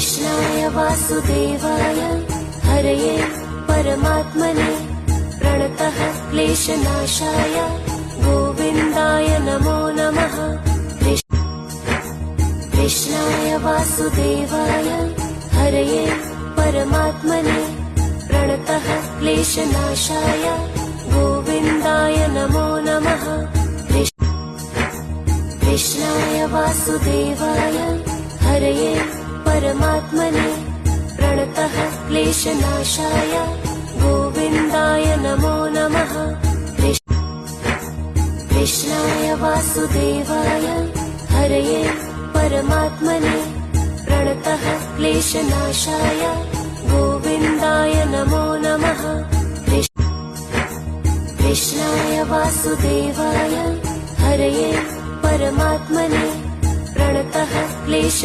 कृष्णाय वासुदेवाय हरये परमात्मने प्रणतः क्लेशनाशाय गोविन्दाय नमो नमः। कृष्णाय वासुदेवाय हरये परमात्मने प्रणतः क्लेशनाशाय गोविन्दाय नमो नमः। कृष्णाय वासुदेवाय हरये परमात्मने प्रणतः क्लेशनाशाय गोविन्दाय नमो नमः। कृष्णाय वासुदेवाय हरये परमात्मने प्रणतः क्लेशनाशाय गोविन्दाय नमो नमः। कृष्णाय वासुदेवाय हरये परमात्मने प्रणतः क्लेश